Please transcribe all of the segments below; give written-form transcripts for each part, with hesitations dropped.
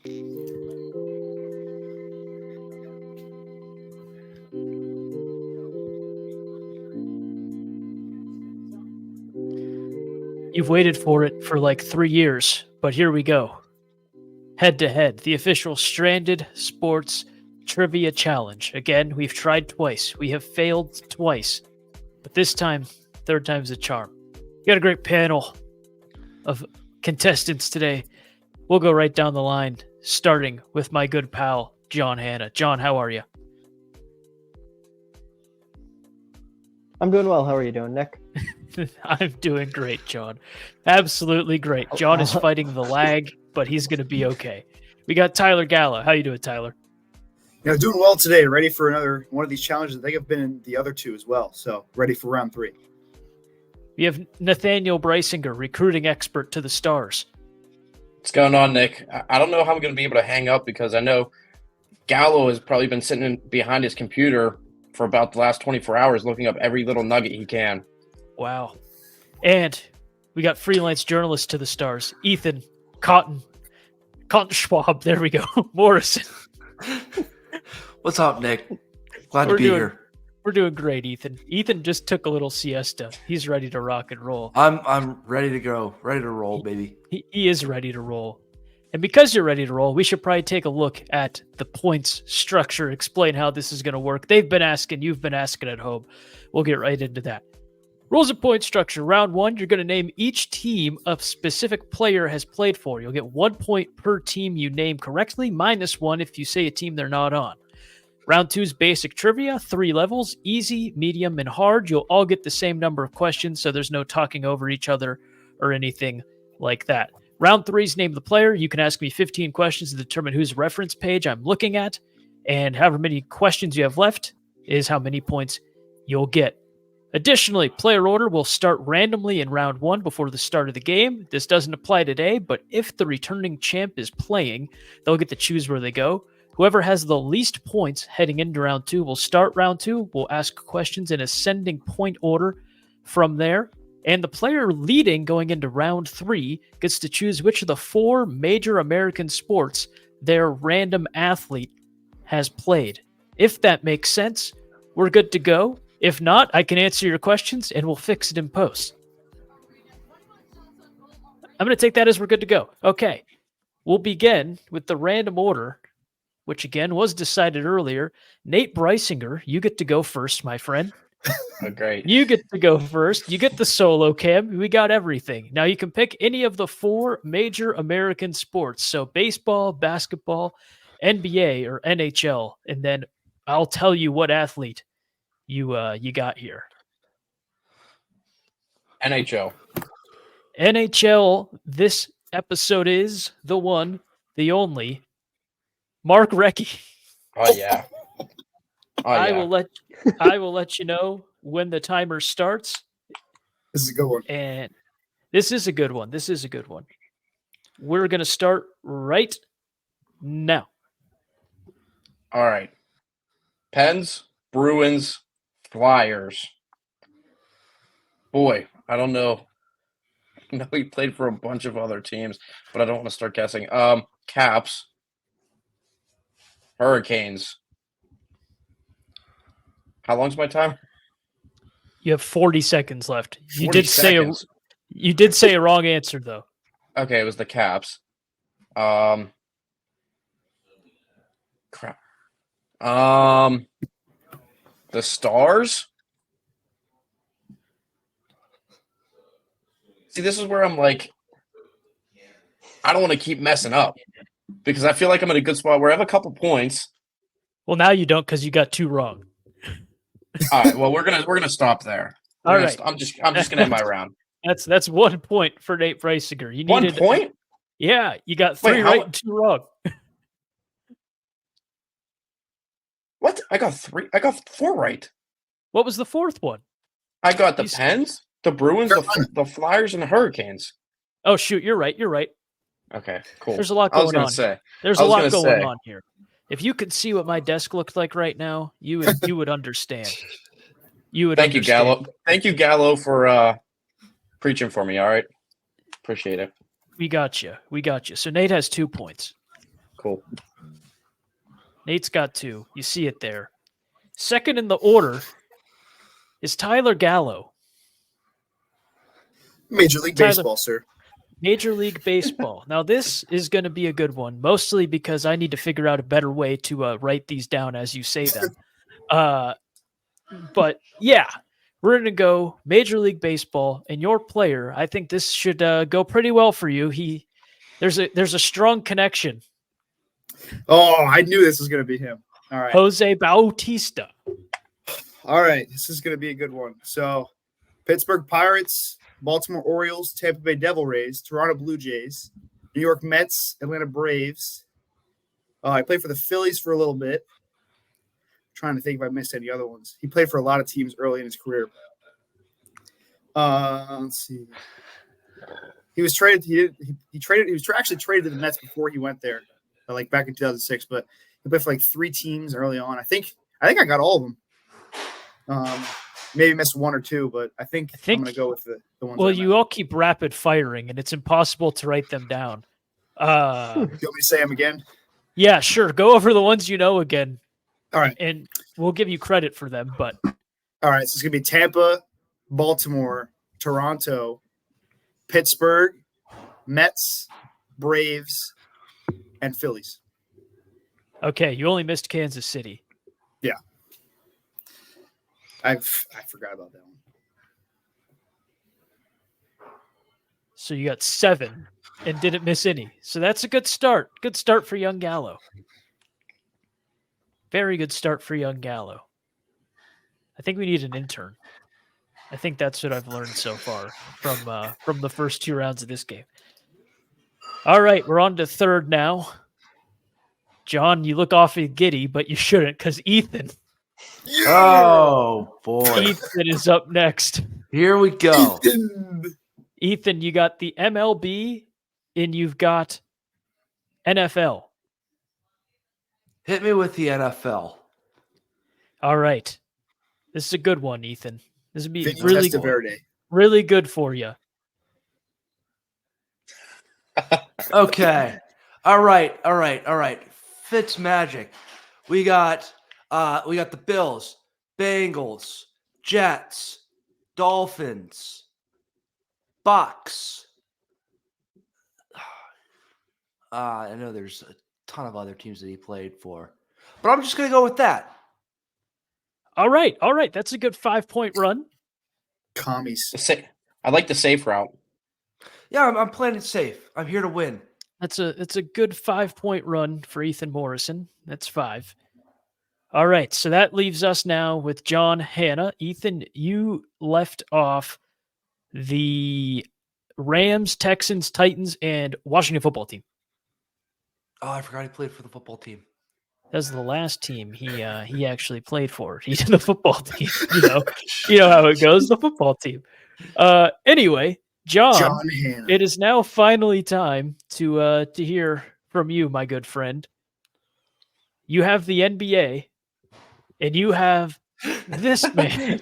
You've waited for it for like 3 years, but here we go. Head to Head, the official Stranded Sports Trivia Challenge. Again, we've tried twice. We have failed twice. But this time, third time's a charm. We got a great panel of contestants today. We'll go right down the line, starting with my good pal, John Hanna. John, how are you? I'm doing well. How are you doing, Nick? I'm doing great, John. Absolutely great. John is fighting the lag, but he's going to be okay. We got Tyler Gallo. How you doing, Tyler? Doing well today. Ready for another one of these challenges. I think I've been in the other two as well, so ready for round 3. We have Nathaniel Brysinger, recruiting expert to the Stars. What's going on, Nick? I don't know how I'm going to be able to hang up because I know Gallo has probably been sitting behind his computer for about the last 24 hours looking up every little nugget he can. Wow. And we got freelance journalist to the Stars, Ethan Cotton Schwab. There we go. Morrison. What's up, Nick? Glad to be here. We're doing great, Ethan. Ethan just took a little siesta. He's ready to rock and roll. I'm ready to go. Ready to roll, baby. He is ready to roll. And because you're ready to roll, we should probably take a look at the points structure, explain how this is going to work. They've been asking, you've been asking at home. We'll get right into that. Rules of point structure. Round 1, you're going to name each team a specific player has played for. You'll get 1 point per team you name correctly, -1 if you say a team they're not on. Round 2 is basic trivia, 3 levels, easy, medium, and hard. You'll all get the same number of questions, so there's no talking over each other or anything like that. Round 3 is name the player. You can ask me 15 questions to determine whose reference page I'm looking at, and however many questions you have left is how many points you'll get. Additionally, player order will start randomly in round 1 before the start of the game. This doesn't apply today, but if the returning champ is playing, they'll get to choose where they go. Whoever has the least points heading into round 2 will start round 2. We'll ask questions in ascending point order from there. And the player leading going into round 3 gets to choose which of the 4 major American sports their random athlete has played. If that makes sense, we're good to go. If not, I can answer your questions and we'll fix it in post. I'm going to take that as we're good to go. Okay. We'll begin with the random order, which again was decided earlier. Nate Brysinger, you get to go first, my friend. Oh, great. You get to go first. You get the solo cam. We got everything. Now you can pick any of the 4 major American sports. So baseball, basketball, NBA, or NHL. And then I'll tell you what athlete you got here. NHL. NHL, this episode is the one, the only, Mark Recchi. Oh, yeah. I will let you know when the timer starts. This is a good one. And this is a good one. This is a good one. We're going to start right now. All right. Pens, Bruins, Flyers. Boy, I don't know. I know he played for a bunch of other teams, but I don't want to start guessing. Caps. Hurricanes. How long's my time? You have 40 seconds left. You 40 did seconds. say a wrong answer though. Okay, it was the Caps. Crap. The Stars? See, this is where I'm like, I don't want to keep messing up because I feel like I'm in a good spot where I have a couple points. Well, now you don't because you got 2 wrong. All right. Well, we're gonna stop there. All right. I'm just gonna end my round. That's 1 point for Nate Brysinger. You needed 1 point? Yeah, you got 3 right and 2 wrong. What? I got 3. I got 4 right. What was the 4th one? I got the Pens, the Bruins, the Flyers, and the Hurricanes. Oh shoot, you're right. You're right. Okay, cool. There's a lot going on. Say. There's a lot going on here. If you could see what my desk looked like right now, you would understand. You would. Thank you, Gallo. Thank you, Gallo, for preaching for me. All right, appreciate it. We got you. So Nate has 2 points. Cool. Nate's got 2. You see it there. Second in the order is Tyler Gallo. Major League Tyler- Baseball, sir. Major League Baseball. Now, this is going to be a good one, mostly because I need to figure out a better way to write these down as you say them. But yeah, we're going to go Major League Baseball, and your player, I think this should go pretty well for you. There's a strong connection. Oh, I knew this was going to be him. All right. Jose Bautista. All right. This is going to be a good one. So, Pittsburgh Pirates, Baltimore Orioles, Tampa Bay Devil Rays, Toronto Blue Jays, New York Mets, Atlanta Braves. I played for the Phillies for a little bit. Trying to think if I missed any other ones. He played for a lot of teams early in his career. Let's see. He was traded. He traded. He was actually traded to the Mets before he went there, like back in 2006. But he played for like 3 teams early on. I think I got all of them. Maybe missed 1 or 2, but I think I'm going to go with the ones. Well, you all keep rapid firing, and it's impossible to write them down. You want me to say them again? Yeah, sure. Go over the ones you know again. All right. And we'll give you credit for them. But all right, so it's going to be Tampa, Baltimore, Toronto, Pittsburgh, Mets, Braves, and Phillies. Okay, you only missed Kansas City. Yeah. I forgot about that one. So you got 7 and didn't miss any. So that's a good start. Good start for young Gallo. Very good start for young Gallo. I think we need an intern. I think that's what I've learned so far from the first 2 rounds of this game. All right, we're on to third now. John, you look awfully giddy, but you shouldn't because Ethan. Oh, boy. Ethan is up next. Here we go. Ethan, you got the MLB and you've got NFL. Hit me with the NFL. All right. This is a good one, Ethan. This would be Vinny really Testaverde. really good for you. Okay. All right. Fitz magic. We got the Bills, Bengals, Jets, Dolphins, Bucks. I know there's a ton of other teams that he played for, but I'm just gonna go with that. All right. That's a good 5-point run. Commies. I like the safe route. Yeah, I'm playing it safe. I'm here to win. It's a good 5-point run for Ethan Morrison. That's 5. All right. So that leaves us now with John Hanna. Ethan, you left off the Rams, Texans, Titans, and Washington football team. Oh, I forgot he played for the football team. That was the last team he actually played for. He's in the football team. You know how it goes. The football team. Anyway, John Hanna. it is now finally time to hear from you, my good friend. You have the NBA, and you have this man.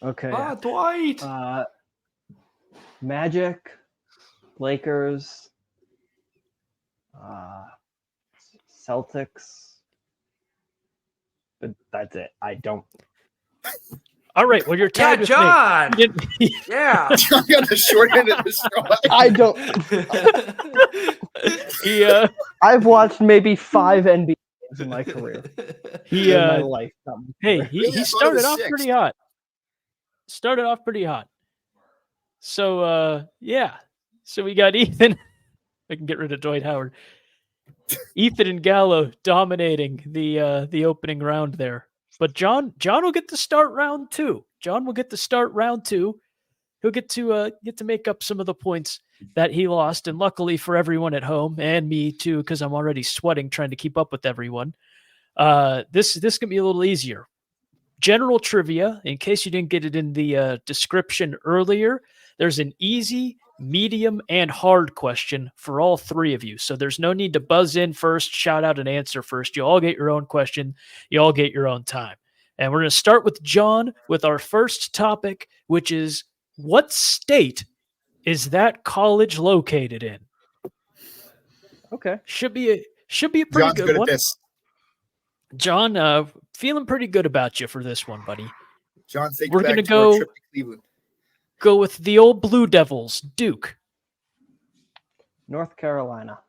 Okay. Dwight. Magic, Lakers, Celtics. But that's it. I don't. All right. Well, you're tied with John. me. You didn't- Yeah. John got the short end of the straw. I don't. I've watched maybe 5 NBA games in my career. In my life. Hey, Really? he I thought it started was off 6. pretty hot. So, yeah. So we got Ethan. I can get rid of Dwight Howard. Ethan and Gallo dominating the opening round there. But John will get to start round 2. John will get to start round 2. He'll get to make up some of the points that he lost. And luckily for everyone at home and me too, because I'm already sweating trying to keep up with everyone. This can be a little easier. General trivia, in case you didn't get it in the description earlier, there's an easy, medium, and hard question for all 3 of you. So there's no need to buzz in first, shout out an answer first. You all get your own question. You all get your own time. And we're going to start with John with our first topic, which is what state is that college located in? Okay. Should be a pretty John's good good one. at this. John, feeling pretty good about you for this one, buddy. John, think We're back gonna to our trip to Cleveland. Go with the old Blue Devils, Duke. North Carolina.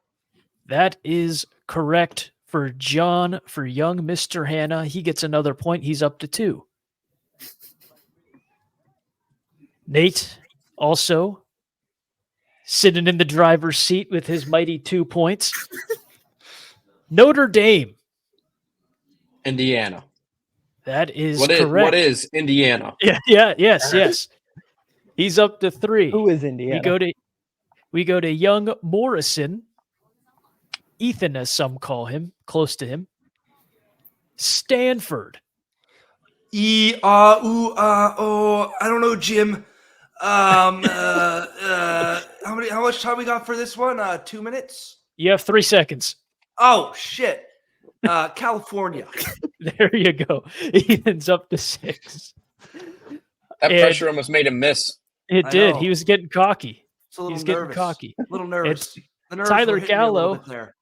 That is correct for John. For young Mr. Hanna, he gets another point. He's up to 2. Nate also sitting in the driver's seat with his mighty 2 points. Notre Dame. Indiana. That is What correct. is Indiana? Yes. He's up to 3. Who is Indiana? We go to young Morrison. Ethan, as some call him, close to him. Stanford. I don't know, Jim. How much time we got for this one? 2 minutes? You have 3 seconds. Oh shit. California. There you go. Ethan's up to 6. That And- pressure almost made him miss. It I did. know. He was getting cocky. It's a little He's getting nervous. cocky. A little nervous. The nerves Tyler were hitting me a little Gallo. bit there.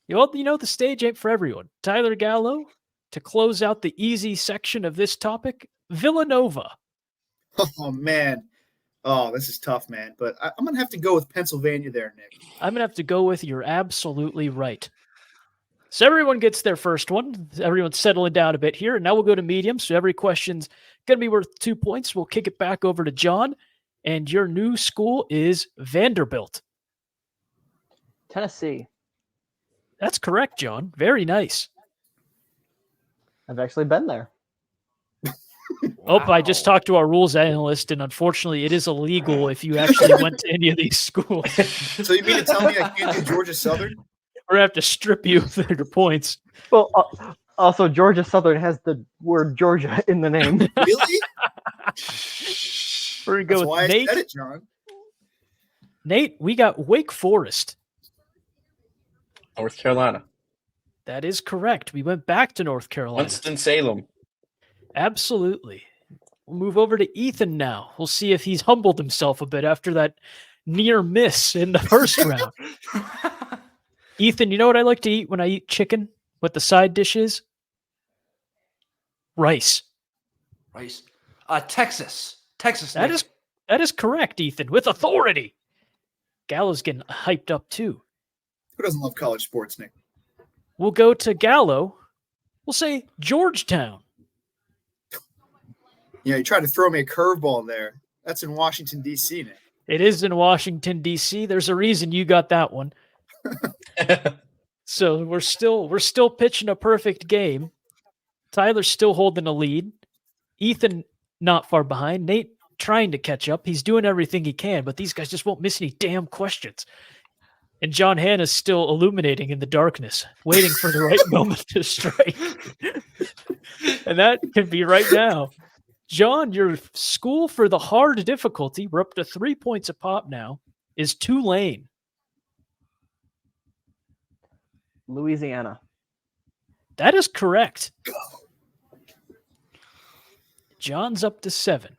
Well, the stage ain't for everyone. Tyler Gallo, to close out the easy section of this topic, Villanova. Oh, man. Oh, this is tough, man. But I'm going to have to go with Pennsylvania there, Nick. I'm going to have to go with you're absolutely right. So everyone gets their first one. Everyone's settling down a bit here. And now we'll go to medium. So every question's going to be worth 2 points. We'll kick it back over to John. And your new school is Vanderbilt. Tennessee. That's correct, John. Very nice. I've actually been there. Oh, I just talked to our rules analyst, and unfortunately, it is illegal if you actually went to any of these schools. So you mean to tell me I can't do Georgia Southern? We're going to have to strip you of your points. Well, also, Georgia Southern has the word Georgia in the name. Really? We're going to That's go why with I Nate. said it, John. Nate, we got Wake Forest. North Carolina. That is correct. We went back to North Carolina. Winston-Salem. Absolutely. We'll move over to Ethan now. We'll see if he's humbled himself a bit after that near miss in the first round. Ethan, you know what I like to eat when I eat chicken? What the side dish is? Rice. Rice. Texas. Texas. That Nick. is correct, Ethan, with authority. Gallo's getting hyped up too. Who doesn't love college sports, Nick? We'll go to Gallo. We'll say Georgetown. Yeah, you tried to throw me a curveball there. That's in Washington, D.C., Nick. It is in Washington, D.C. There's a reason you got that one. So we're still pitching a perfect game. Tyler's still holding a lead. Ethan not far behind. Nate trying to catch up. He's doing everything he can, but these guys just won't miss any damn questions. And John Hanna's still illuminating in the darkness, waiting for the right moment to strike. And that can be right now. John, your school for the hard difficulty, we're up to 3 points a pop now, is Tulane. Louisiana. That is correct. John's up to 7.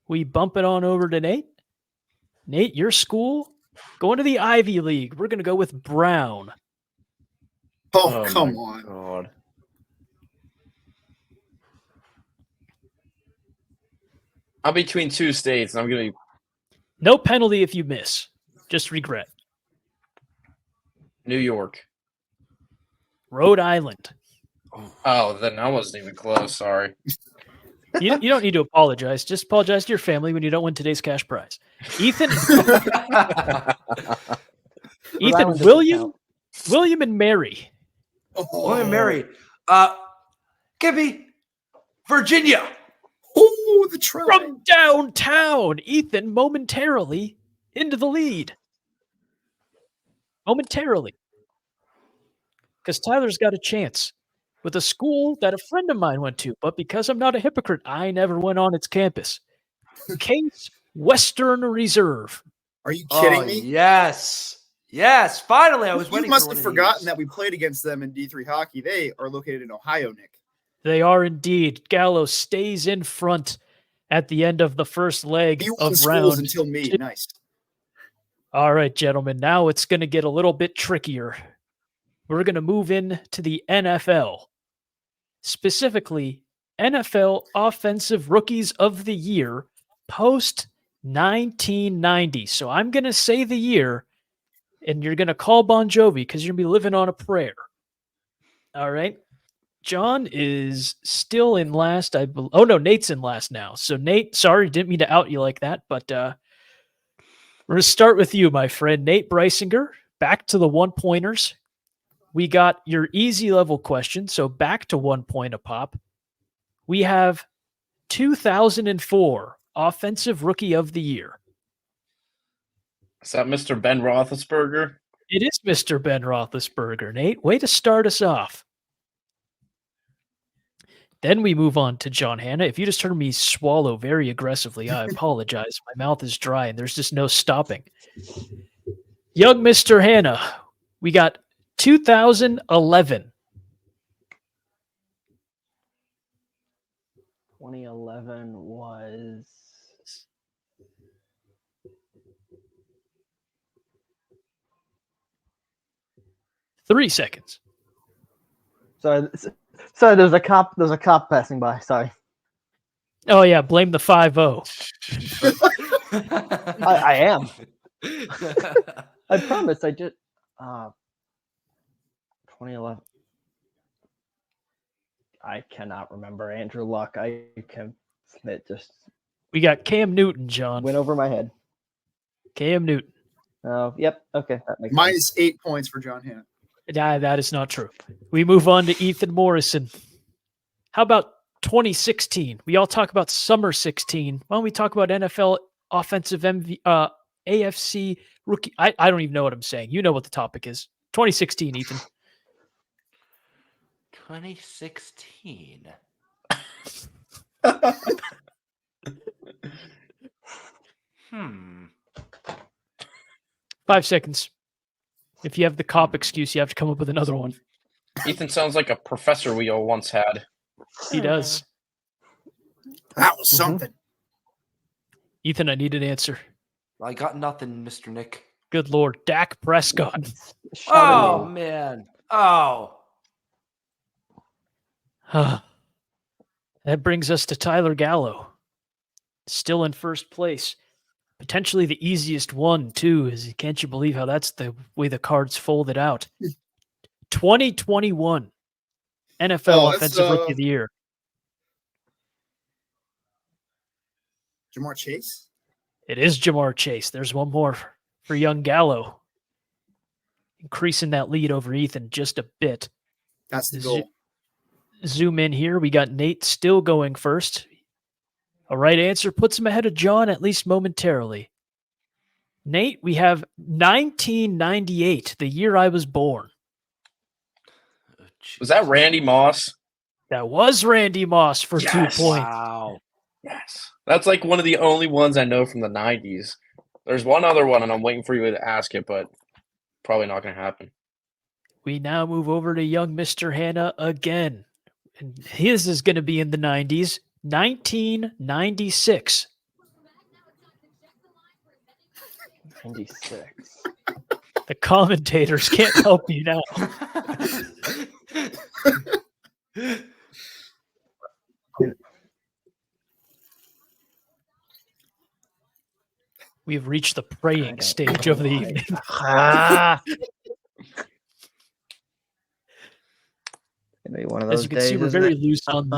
We bump it on over to Nate. Nate, your school, going to the Ivy League. We're going to go with Brown. Oh, my come on. God. I'm between 2 states, and I'm going to be No penalty if you miss. Just regret. New York. Rhode Island. Oh, then I wasn't even close. Sorry. You don't need to apologize. Just apologize to your family when you don't win today's cash prize. Ethan, Island doesn't William, count. William and Mary. William Mary. Give me Virginia. Oh, the try. From downtown, Ethan momentarily into the lead. Momentarily. Because Tyler's got a chance with a school that a friend of mine went to, but because I'm not a hypocrite, I never went on its campus. Case Western Reserve. Are you kidding Oh, me? Yes. Yes. Finally, I was You waiting must for have one of forgotten these. that we played against them in D3 hockey. They are located in Ohio, Nick. They are indeed. Gallo stays in front at the end of the first leg You won of schools round. until me. two. Nice. All right, gentlemen. Now it's going to get a little bit trickier. We're going to move in to the NFL. Specifically, NFL Offensive Rookies of the Year post 1990. So I'm going to say the year, and you're going to call Bon Jovi because you're going to be living on a prayer. All right. John is still in last. Oh, no, Nate's in last now. So, Nate, sorry, didn't mean to out you like that, but we're going to start with you, my friend. Nate Breisinger, back to the one-pointers. We got your easy level question, so back to 1 point a pop. We have 2004 Offensive Rookie of the Year. Is that Mr. Ben Roethlisberger? It is Mr. Ben Roethlisberger, Nate. Way to start us off. Then we move on to John Hanna. If you just heard me swallow very aggressively, I apologize. My mouth is dry and there's just no stopping. Young Mr. Hanna, we got 2011. 2011 was 3 seconds. sorry. There's a cop passing by. Sorry. Oh, yeah. Blame the 5-0. I am. I promise. I did. 2011. I cannot remember Andrew Luck. I can. It just We got Cam Newton, John. went over my head. Cam Newton. Oh, yep. Okay, that makes sense. Minus 8 points for John Hanna. Nah, that is not true. We move on to Ethan Morrison. How about 2016? We all talk about summer 16. Why don't we talk about NFL offensive AFC rookie? I don't even know what I'm saying. You know what the topic is. 2016, Ethan. 2016. 5 seconds. If you have the cop excuse, you have to come up with another one. Ethan sounds like a professor we all once had. He does. That was something. Ethan, I need an answer. I got nothing, Mr. Nick. Good Lord. Dak Prescott. Oh, man. Oh. That brings us to Tyler Gallo. Still in first place. Potentially the easiest one, too. Can't you believe how that's the way the cards folded out? 2021 NFL Offensive Rookie of the Year. Jamar Chase? It is Jamar Chase. There's one more for young Gallo. Increasing that lead over Ethan just a bit. That's the goal. Zoom in here. We got Nate still going first. A right answer puts him ahead of John, at least momentarily. Nate, we have 1998, the year I was born. Was that Randy Moss? That was Randy Moss for 2 points. Wow. Yes. That's like one of the only ones I know from the 90s. There's one other one, and I'm waiting for you to ask it, but probably not going to happen. We now move over to young Mr. Hanna again. And his is going to be in the 90s. 1996. 96. The commentators can't help you now. We have reached the praying stage of the evening. One of those As you can days, see, we're isn't very it? loose on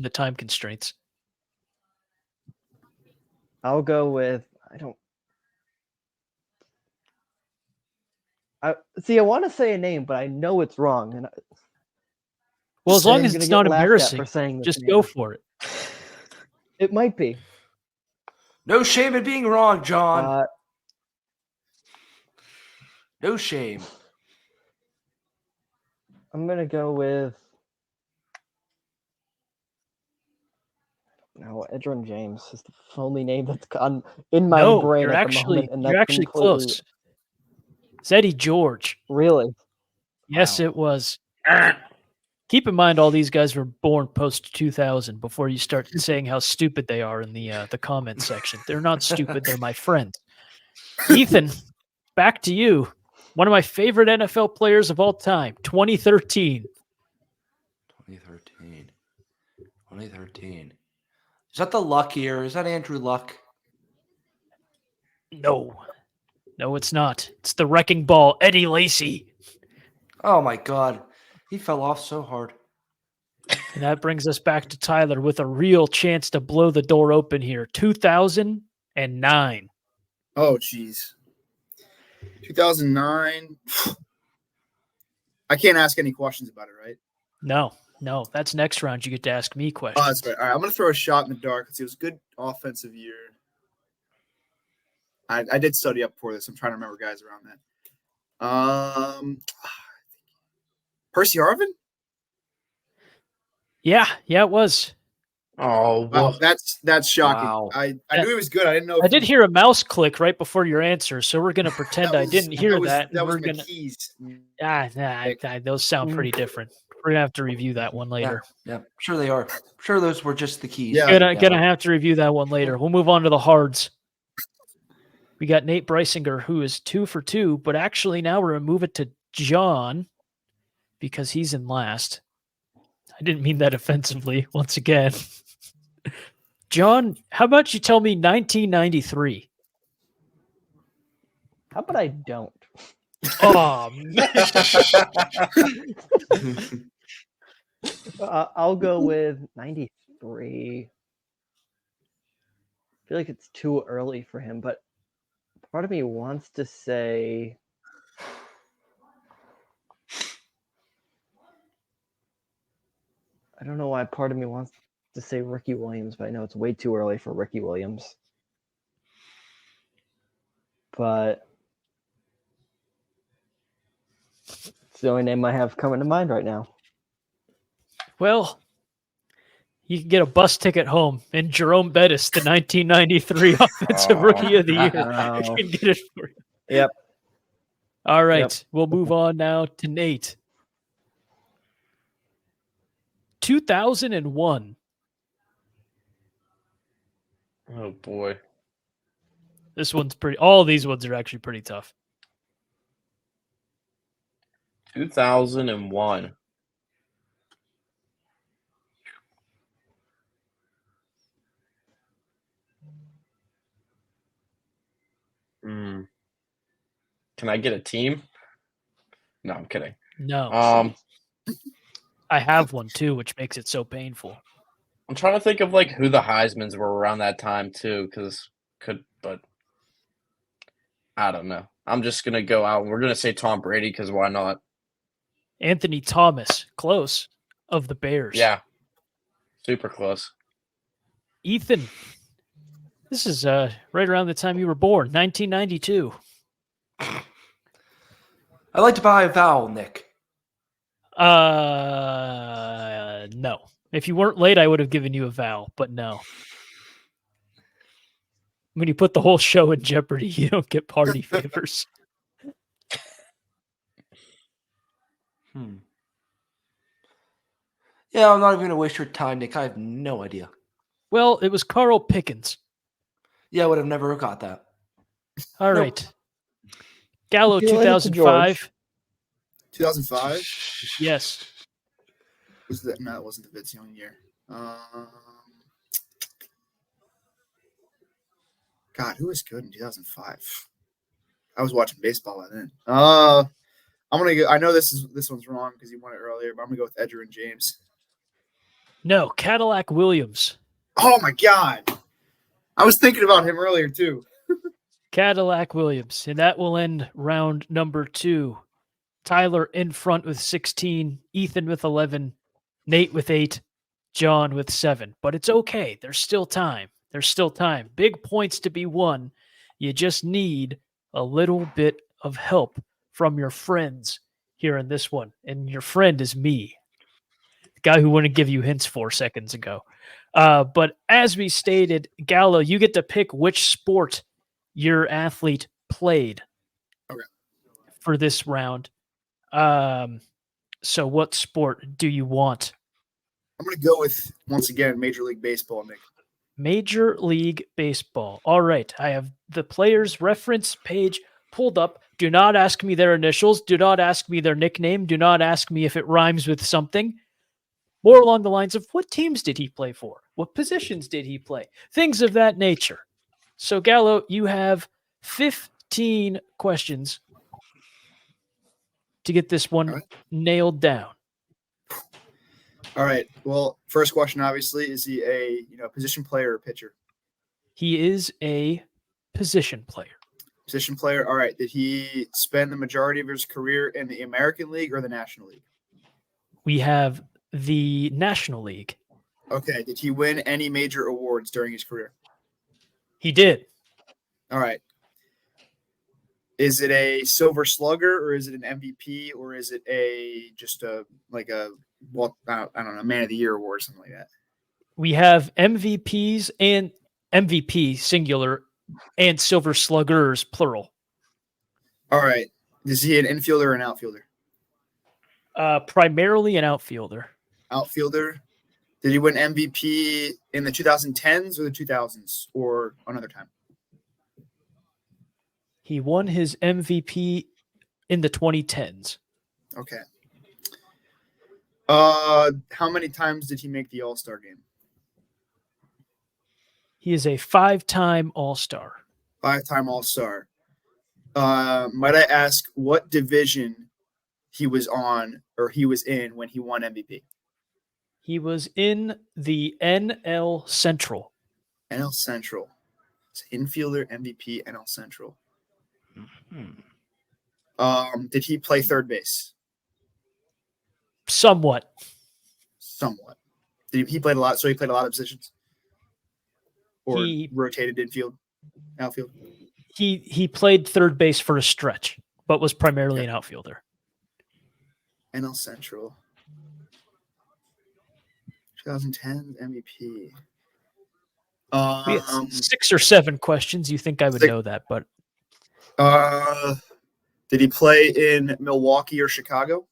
the time constraints. I'll go with I want to say a name, but I know it's wrong. And Well, as long as I'm it's gonna not get laughed at embarrassing, for saying this just name. go for it. It might be. No shame in being wrong, John. No shame. I'm gonna go with Edgerrin James is the only name that's in my brain you're at actually, the moment, and you're that's actually completely- close. It's Eddie George. Really? Yes, Wow. it was. Keep in mind, all these guys were born post 2000 before you start saying how stupid they are in the comment section. They're not stupid. They're my friends. Ethan, back to you. One of my favorite NFL players of all time, 2013. 2013. 2013. Is that the Luck year? Is that Andrew Luck? No, it's not. It's the wrecking ball, Eddie Lacy. Oh my God. He fell off so hard. And that brings us back to Tyler with a real chance to blow the door open here. 2009. Oh, geez. 2009. I can't ask any questions about it, right? No. That's next round. You get to ask me Oh, questions. that's right. All right, I'm going to throw a shot in the dark. It was a good offensive year. I did study up for this. I'm trying to remember guys around that. Percy Harvin? Yeah, it was. Oh, Wow, well, that's shocking. Wow. I knew he was good. I didn't know. I did hear a mouse click right before your answer, so we're going to pretend I didn't hear that. That was we're gonna, McKee's. those sound pretty different. We're going to have to review that one later. Yeah, sure they are. Sure those were just the keys. Yeah. Gonna have to review that one later. We'll move on to the hards. We got Nate Breisinger, who is 2 for 2, but actually now we're going to move it to John because he's in last. I didn't mean that offensively, once again. John, how about you tell me 1993? How about I don't? Oh, man. I'll go with 93. I feel like it's too early for him, but part of me wants to say I don't know why part of me wants to say Ricky Williams, but I know it's way too early for Ricky Williams. But it's the only name I have coming to mind right now. Well, you can get a bus ticket home and Jerome Bettis, the 1993 Offensive Rookie of the Year. I Wow. can get it for you. Yep. All right, Yep. we'll move on now to Nate. 2001. oh boy. This one's pretty. All these ones are actually pretty tough. 2001. Can I get a team? No, I'm kidding. No, Um, I have one too, which makes it so painful. I'm trying to think of like who the Heismans were around that time too, but I don't know. I'm just gonna go out. We're gonna say Tom Brady because why not? Anthony Thomas, close, of the Bears. Yeah, super close. Ethan, this is right around the time you were born, 1992. I'd like to buy a vowel, Nick. No. If you weren't late, I would have given you a vowel, but no. When you put the whole show in jeopardy, you don't get party favors. Yeah, I'm not even going to waste your time, Nick. I have no idea. Well, it was Carl Pickens. Yeah, I would have never got that. All Nope. right. Gallo, Feel like it's a 2005. 2005. Yes. Was that? No, it wasn't the Vince Young year. God, who was good in 2005? I was watching baseball by then. I'm gonna go. I know this one's wrong because you won it earlier, but I'm gonna go with Edgerrin James. No, Cadillac Williams. Oh my God, I was thinking about him earlier too. Cadillac Williams. And that will end round number 2. Tyler in front with 16, Ethan with 11, Nate with 8, John with 7. But it's okay. There's still time. Big points to be won. You just need a little bit of help from your friends here in this one. And your friend is me, the guy who wouldn't give you hints 4 seconds ago. But as we stated, Gallo, you get to pick which sport your athlete played for this round. So what sport do you want? I'm gonna go with once again Major League Baseball, Nick. Major League Baseball. All right. I have the players' reference page pulled up. Do not ask me their initials. Do not ask me their nickname. Do not ask me if it rhymes with something. More along the lines of what teams did he play for? What positions did he play? Things of that nature. So, Gallo, you have 15 questions to get this one All right. nailed down. All right. Well, first question, obviously, is he a position player or pitcher? He is a position player. Position player. All right. Did he spend the majority of his career in the American League or the National League? We have the National League. Okay. Did he win any major awards during his career? He did. All right. Is it a Silver Slugger or is it an MVP or is it I don't know, Man of the Year award or something like that? We have MVPs and MVP singular and Silver Sluggers plural. All right. Is he an infielder or an outfielder? Primarily an outfielder. Outfielder. Did he win MVP in the 2010s or the 2000s or another time? He won his MVP in the 2010s. Okay. How many times did he make the All-Star game? He is a 5-time All-Star. 5-time All-Star. Might I ask what division he was on or he was in when he won MVP? He was in the NL Central. NL Central. It's infielder, MVP, NL Central. Did he play third base? Somewhat. He played a lot, so he played a lot of positions? Or He rotated infield, outfield? He played third base for a stretch, but was primarily an outfielder. NL Central. 2010 MVP. We had 6 or 7 questions. You think I would know that, but did he play in Milwaukee or Chicago?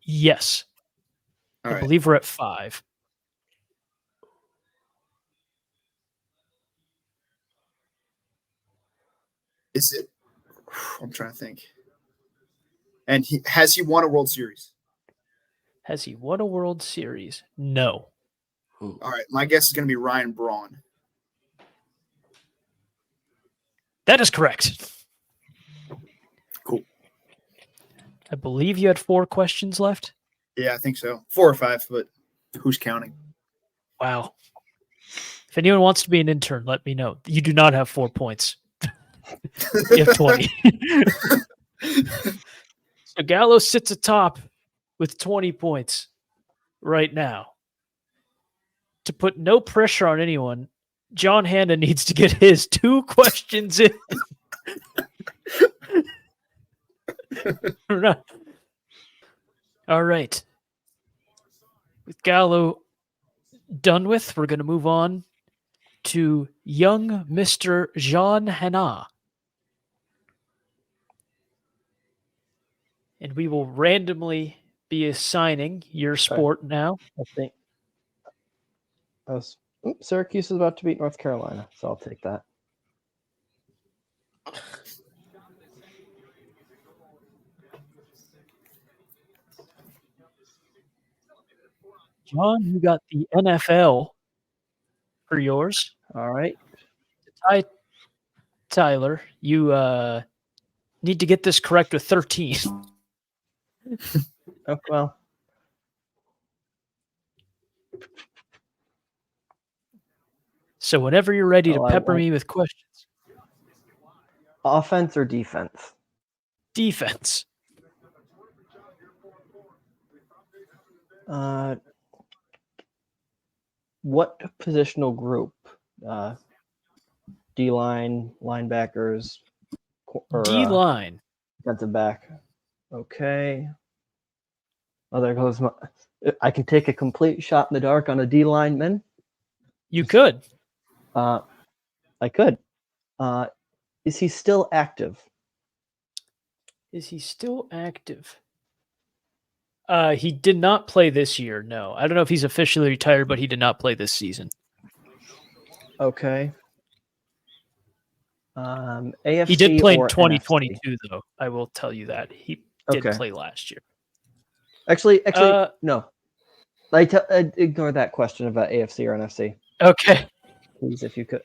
yes. All I right. believe we're at 5. Is it? I'm trying to think. And has he won a World Series? Has he won a World Series? No. All right. My guess is going to be Ryan Braun. That is correct. Cool. I believe you had 4 questions left. Yeah, I think so. 4 or 5, but who's counting? Wow. If anyone wants to be an intern, let me know. You do not have 4 points. You have 20. So Gallo sits atop with 20 points right now. To put no pressure on anyone, John Hanna needs to get his 2 questions in. All right. With Gallo done with, we're going to move on to young Mr. Jean Hanna. And we will randomly be assigning your sport now. I think Syracuse is about to beat North Carolina, so I'll take that. John, you got the NFL for yours. All right. Tyler, you need to get this correct with 13. Oh, well. So whenever you're ready to pepper me with questions. Offense or defense? Defense. What positional group? D-line, linebackers, or D-line. defensive back. Okay. Oh, there goes my. I can take a complete shot in the dark on a D-lineman. You could. I could. Is he still active? Is he still active? He did not play this year, no. I don't know if he's officially retired, but he did not play this season. Okay. AFC He did play in or 2022, NFC? though. I will tell you that he did Okay. play last year. Actually, Uh, no. Ignore that question about AFC or NFC, Okay, please, if you could.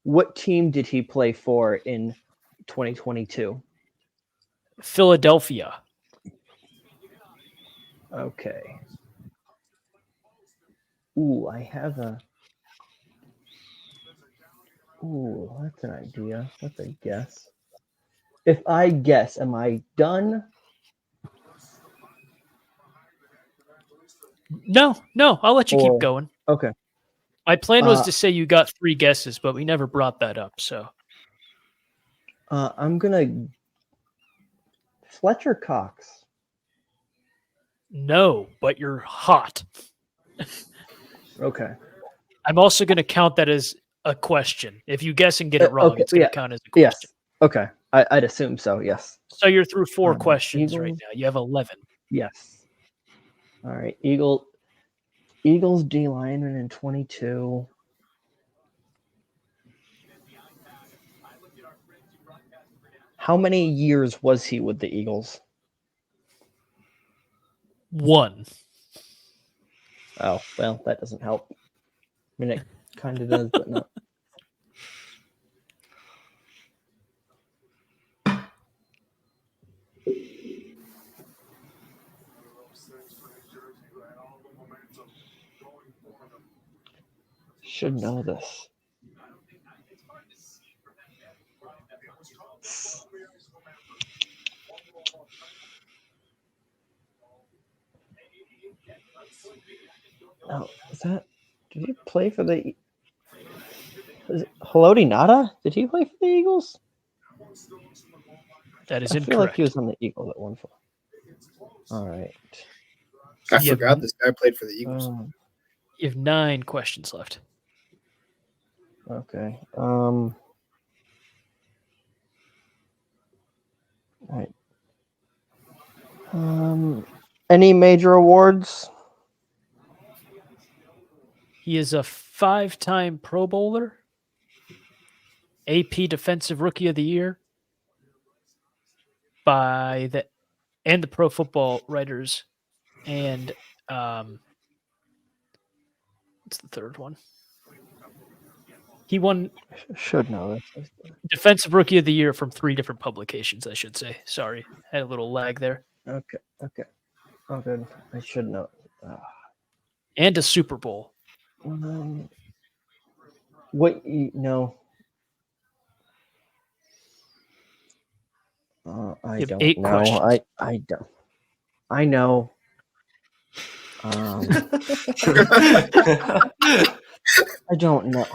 What team did he play for in 2022? Philadelphia. Okay. Ooh, I have a. Ooh, that's an idea. That's a guess. If I guess, am I done? No, I'll let you keep Or going. okay. My plan was Uh, to say you got 3 guesses, but we never brought that up. So I'm gonna Fletcher Cox. no, but you're hot. Okay. I'm also going to count that as a question. If you guess and get it wrong, Okay. it's going Yeah. to count as a question. Yes. Okay. I'd assume so. Yes. So you're through 4 Right, questions right Eagles. now. You have 11. Yes. All right. Eagles D lineman in 22. How many years was he with the Eagles? 1. Oh, well, that doesn't help. I mean, it kind of does, but not. Should know this. Oh, is that? Did he play for the? Is it Haloti Nada? Did he play for the Eagles? That is I feel like he incorrect. was on the Eagles at one point. All right. I Yep. forgot this guy played for the Eagles. You have 9 questions left. Okay. All right. Any major awards? He is a 5-time Pro Bowler, AP Defensive Rookie of the Year by the Pro Football Writers, and what's the third one? He won Should know this. Defensive Rookie of the Year from 3 different publications, I should say. Sorry, had a little lag there. Okay. Oh, good. I should know. And a Super Bowl. No. I You have don't 8 know. questions. I don't. I know. I don't know.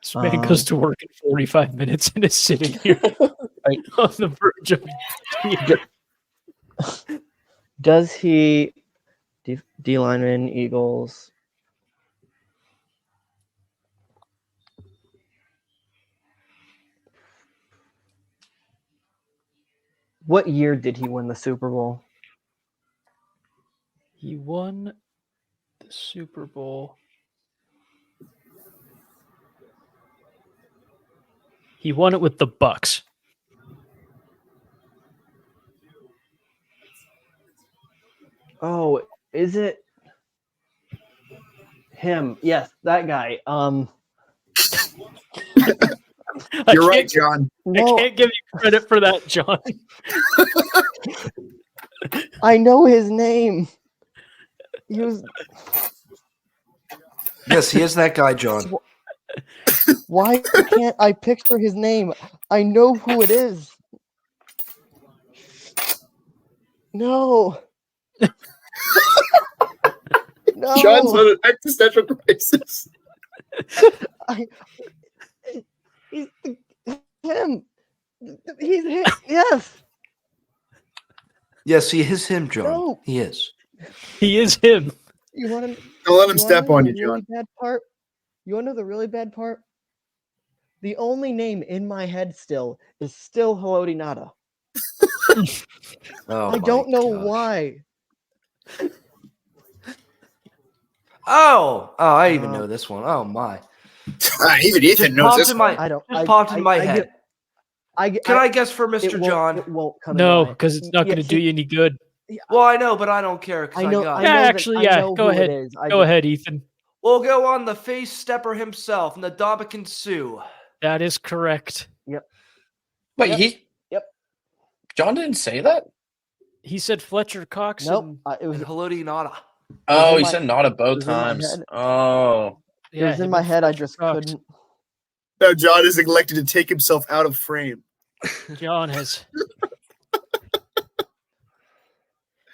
This man goes to work in 45 minutes and is sitting here on the verge of tears. Does he D lineman Eagles? What year did he win the Super Bowl? He won the Super Bowl. He won it with the Bucks. Oh, is it him? Yes, that guy. You're right, John. No, I can't give you credit for that, John. I know his name. He was. Yes, he is that guy, John. Why can't I picture his name? I know who it is. No. No. John's on an existential crisis. He's him. He's him. Yes. Yes, he is him, John. No. He is. He is him. You want to? Don't let him step on you, really John. bad part? You want to know the really bad part? The only name in my head still is still Haloti Nada. Oh, I don't know my gosh. why. Oh, I even know this one. Oh my! Even Ethan knows this one. I don't. Just popped in my head. Can I guess for Mr. John? It won't come. No, into my- because it's not Yeah, going to do you any good. Well, I know, but I don't care because I I know. got I it. Yeah, know that- actually, I yeah, know go who ahead. It is. Go ahead, Ethan. We'll go on the face stepper himself, Ndamukong Suh. That is correct. Wait, Yep. Yep. John didn't say that? He said Fletcher Cox. Nope. And, It was. And Haloti Nada. Oh, in he my- said not at both was in my times. head. Oh. It was in him my and head. I Fletcher just Cox. couldn't. Now John is elected to take himself out of frame. John has.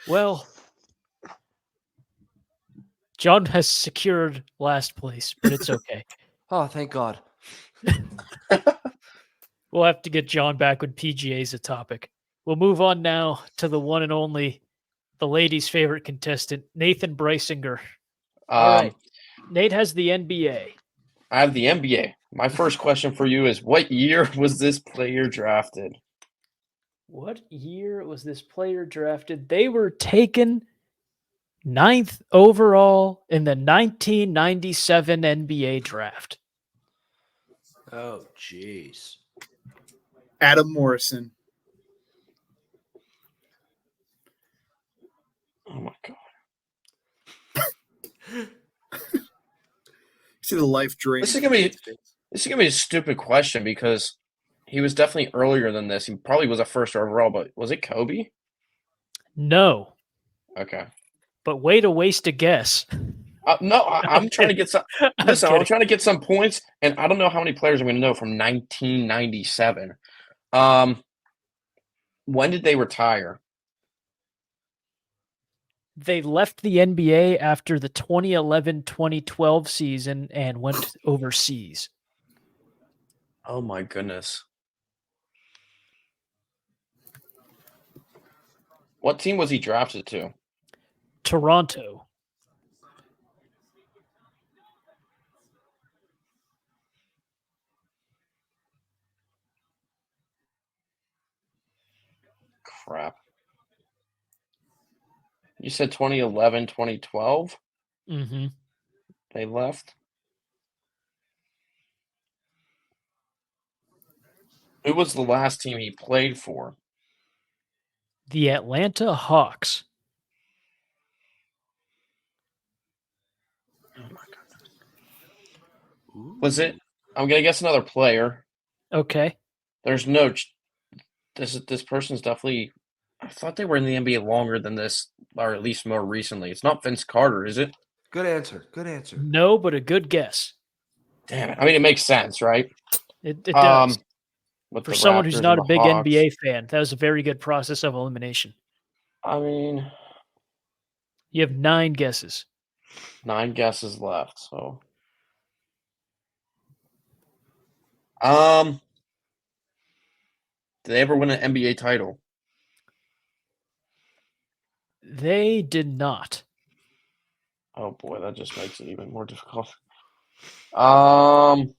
Well, John has secured last place, but it's okay. Oh, thank God. We'll have to get John back when PGA is a topic. We'll move on now to the one and only, the ladies' favorite contestant, Nathan Breisinger. All right. Nate has the NBA. I have the NBA. My first question for you is, what year was this player drafted? What year was this player drafted? They were taken 9th overall in the 1997 NBA draft. Oh, jeez. Adam Morrison. Oh my God. See the life drain. This is gonna be a stupid question because he was definitely earlier than this. He probably was a first overall, but was it Kobe? No, Okay. but way to waste a guess. No, I'm trying to get some. I'm Listen, I'm kidding. trying to get some points, and I don't know how many players I'm going to know from 1997. When did they retire? They left the NBA after the 2011-2012 season and went overseas. Oh my goodness. What team was he drafted to? Toronto. Crap. You said 2011, 2012? Mm-hmm. They left? Who was the last team he played for? The Atlanta Hawks. Oh my God. Was it? I'm going to guess another player. Okay. There's no. This person's definitely. I thought they were in the NBA longer than this, or at least more recently. It's not Vince Carter, is it? Good answer. Good answer. No, but a good guess. Damn it! I mean, it makes sense, right? It does. With For the someone who's Raptors not and a the big Hawks. NBA fan, that was a very good process of elimination. I mean, You have 9 guesses. 9 guesses left. So, did they ever win an NBA title? They did not. Oh boy, that just makes it even more difficult. Um,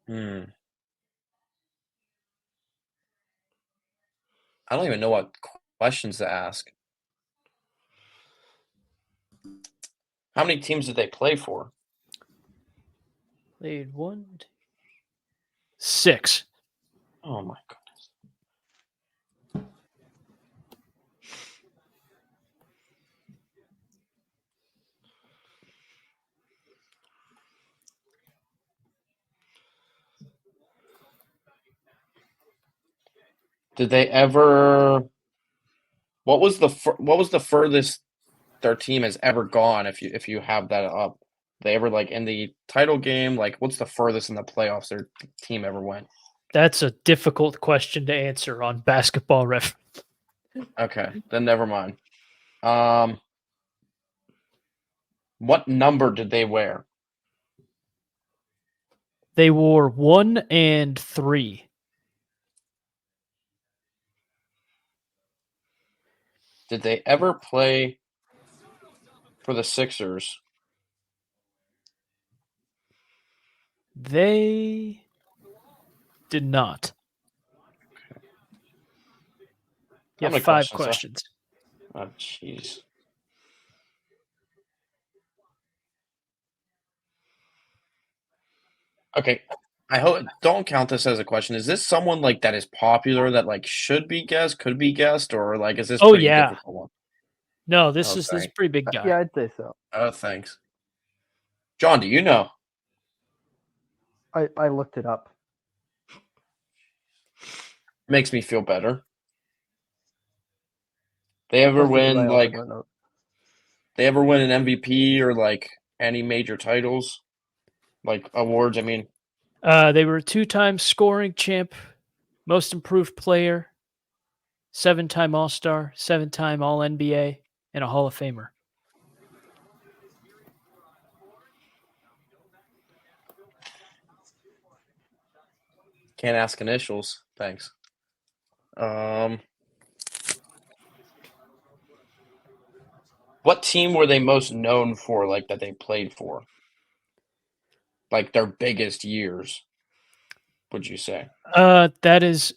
hmm. I don't even know what questions to ask. How many teams did they play for? Played 1, 2, 6. Oh my goodness. Did they ever? What was the furthest their team has ever gone? If you have that up, they ever like in the title game? Like, what's the furthest in the playoffs their team ever went? That's a difficult question to answer on Basketball Ref. Okay, then never mind. What number did they wear? They wore 1 and 3. Did they ever play for the Sixers? They did not. You How have many 5 questions, questions. Oh, jeez. Okay. I hope don't count this as a question. Is this someone like that is popular that like should be guessed, could be guessed, or like is this Oh, pretty yeah. difficult one? No, this Oh, is a thanks. pretty big guy. Yeah, I'd say so. Oh, thanks. John, do you know? I looked it up. Makes me feel better. They ever Just because I win also like don't know. they ever win an MVP or like any major titles? Like awards, I mean. They were 2-time scoring champ, most improved player, 7-time All-Star, 7-time All-NBA, and a Hall of Famer. Can't ask initials. Thanks. What team were they most known for, like that they played for? Like their biggest years, would you say? That is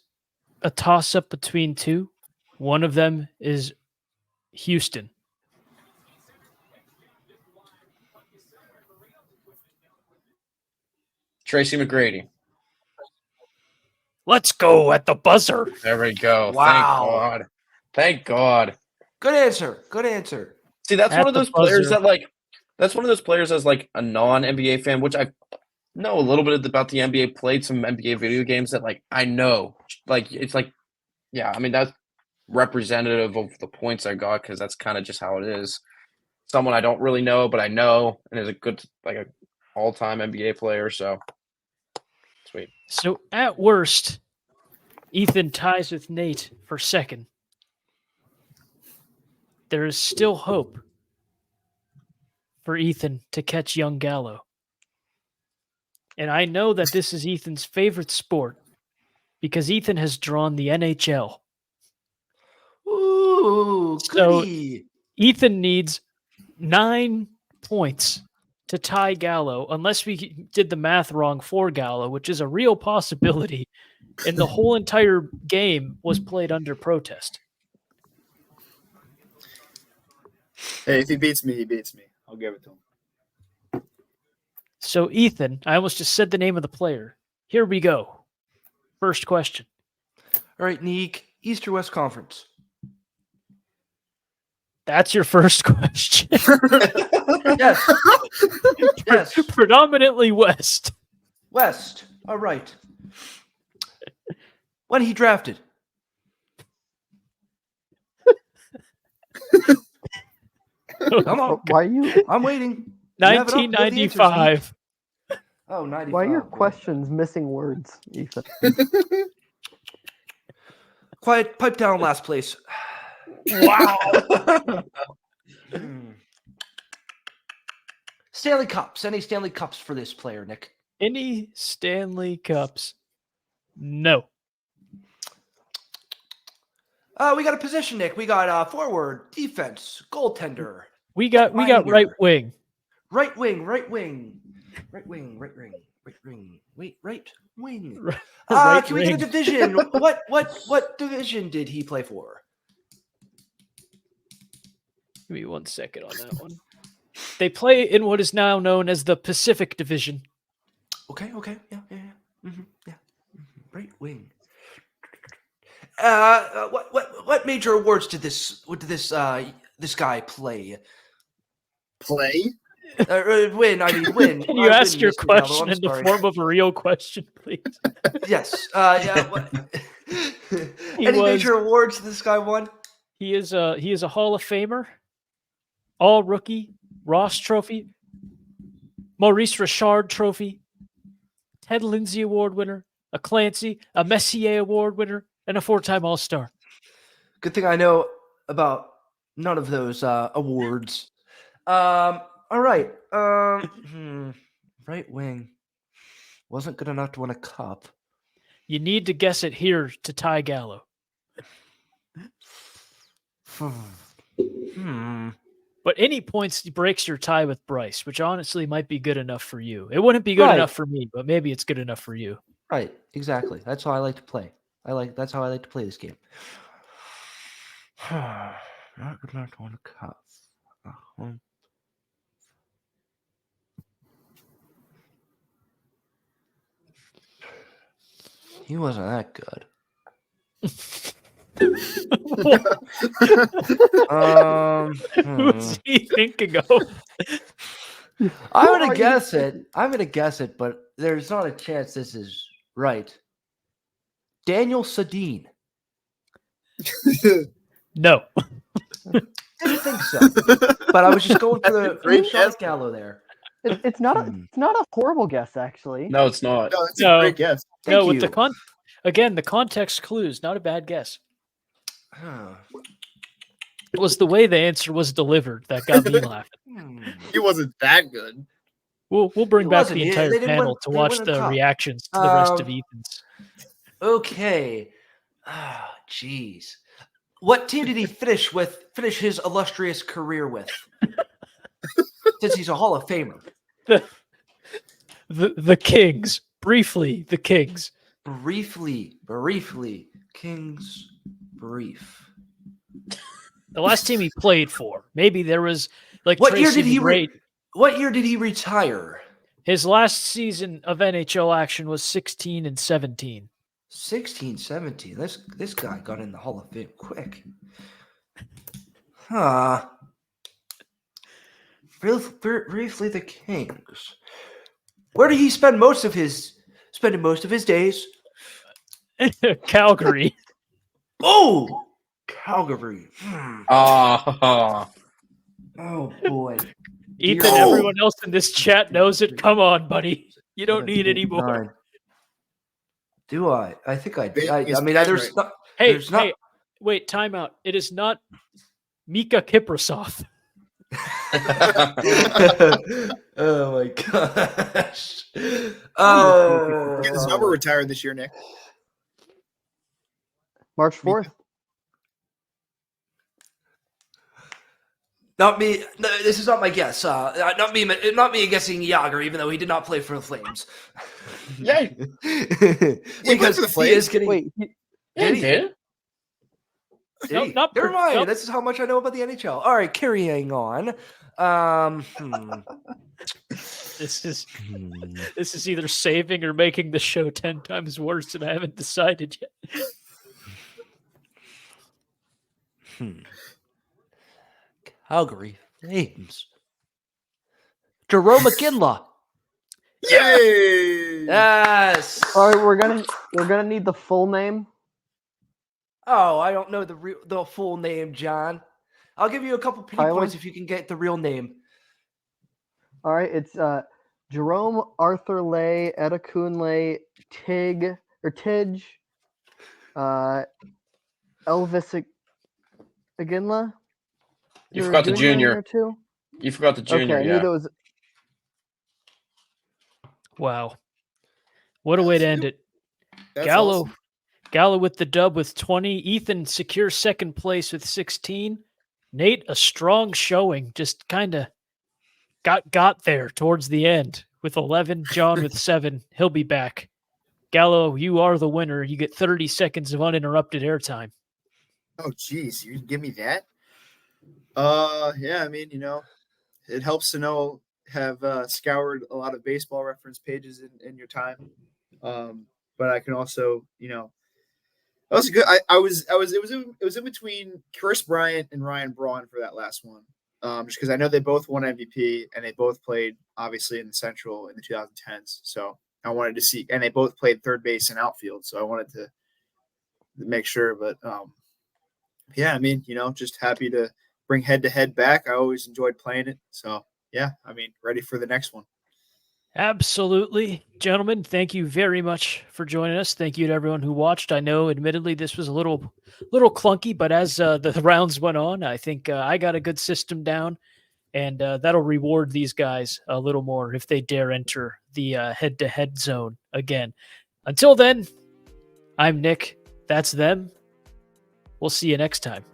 a toss-up between 2. One of them is Houston. Tracy McGrady. Let's go at the buzzer. There we go. Wow. Thank God. Thank God. Good answer. Good answer. See, that's At one of the those players buzzer. that like that's one of those players as like a non-NBA fan, which I know a little bit about the NBA, played some NBA video games that like I know. Like it's like yeah, I mean that's representative of the points I got because that's kind of just how it is. Someone I don't really know, but I know and is a good like a all-time NBA player, so sweet. So at worst, Ethan ties with Nate for second. There is still hope for Ethan to catch young Gallo. And I know that this is Ethan's favorite sport because Ethan has drawn the NHL. Ooh, So- goody. Ethan needs 9 points to tie Gallo, unless we did the math wrong for Gallo, which is a real possibility. And the whole entire game was played under protest. Hey, if he beats me, he beats me. I'll give it to him. So, Ethan, I almost just said the name of the player. Here we go. First question. All right, Neek. East or West Conference? That's your first question. Yes. Yes. Predominantly West. West. All right. When he drafted? Come on. Why you? I'm waiting. You have it up. You have the answers, 1995. Neek. Oh, 95. Why are your boy. questions missing words, Ethan? Quiet. Pipe down last place. Wow. Stanley Cups. Any Stanley Cups for this player, Nick? Any Stanley Cups? No. We got a position, Nick. We got forward, defense, goaltender, We got Winger. right wing. right wing, right wing, right wing, right wing, right wing. Wait, right wing. Right Can we get a wing. division? What division did he play for? Give me 1 second on that one. They play in what is now known as the Pacific Division. Okay, yeah. Right wing. What major awards did this guy play? Play? Win. I mean, win. Can you ask win, your Mr. Gallo, question I'm in the sorry. form of a real question, please? Yes. Yeah. He Any was- major awards this guy won? He is a Hall of Famer, All Rookie, Ross Trophy, Maurice Richard Trophy, Ted Lindsay Award winner, a Clancy, a Messier Award winner, and a 4-time All-Star. Good thing I know about none of those awards. All right. Right wing wasn't good enough to win a cup. You need to guess it here to tie Gallo. But any points breaks your tie with Bryce, which honestly might be good enough for you. It wouldn't be good Right. enough for me, but maybe it's good enough for you. Right. Exactly. That's how I like to play. That's how I like to play this game. Not good enough to win a cup. He wasn't that good. Who's he thinking of? I'm are gonna you guess it. I'm gonna guess it, but there's not a chance this is right. Daniel Sedin. No. Didn't think so, but I was just going for the Great shot guess. at Gallo there. It's not a horrible guess, actually. No, it's not. No, that's No. a great guess. Thank With you. the context clues, not a bad guess. Huh. It was the way the answer was delivered that got me laughing. He wasn't that good. We'll bring It back wasn't. the They entire didn't panel win- to they watch didn't win a the cup. reactions to the rest of Um, Ethan's. Okay. Ah, jeez. What team did he finish his illustrious career with? Since he's a Hall of Famer. The Kings. Briefly, the Kings. Briefly. Kings brief. The last team he played for. Maybe there was like What year Tracy did he McGrady. What year did he retire? His last season of NHL action was 16 and 17. 16, 17. This guy got in the Hall of Fame quick. Huh. Briefly, the Kings. Where did he spend most of his days? Calgary. Oh, Calgary. Ah, Oh boy. Ethan, Dear- everyone else in this chat knows it. Come on, buddy. You don't need any more. 9. Do I? I think I. Big I is mean, dead there's right. not. Hey, There's not. hey, wait, time out. It is not Mika Kiprasov. Oh my gosh. Get his number retired this year, Nick. March 4th. Not me. No, this is not my guess. Not me. Not me guessing Yager, even though he did not play for the Flames. yeah, Because for the he Flames? is getting. Wait, yeah, he did. Did Nope, he? not Never per- mind. nope. This is how much I know about the NHL. All right, carrying on. This is either saving or making the show 10 times worse, and I haven't decided yet. Calgary Flames. Jerome McGinley. Yay! Yes. all right, we're gonna need the full name. Oh, I don't know the full name, John. I'll give you a couple penny Tyler? points if you can get the real name. All right, it's Jerome Arthur Lay, Edakunle, Tidge, Elvis Aginla. You forgot the junior. Too? You forgot the junior. Okay, I knew Yeah. there was. Wow. What a way to end it. That's Gallo. awesome. Gallo with the dub with 20. Ethan secures second place with 16. Nate, a strong showing, just kind of got there towards the end with 11. John with 7. He'll be back. Gallo, you are the winner. You get 30 seconds of uninterrupted airtime. Oh, geez, you give me that? Yeah, I mean, it helps to have scoured a lot of baseball reference pages in your time. But I can also, that was good. It was in between Chris Bryant and Ryan Braun for that last one. Just because I know they both won MVP and they both played obviously in the Central in the 2010s. So I wanted to see, and they both played third base and outfield. So I wanted to make sure, but yeah, I mean, just happy to bring Head to Head back. I always enjoyed playing it. So yeah, I mean, ready for the next one. Absolutely. Gentlemen, thank you very much for joining us. Thank you to everyone who watched. I know, admittedly, this was a little clunky, but as the rounds went on, I think I got a good system down, and that'll reward these guys a little more if they dare enter the head-to-head zone again. Until then, I'm Nick. That's them. We'll see you next time.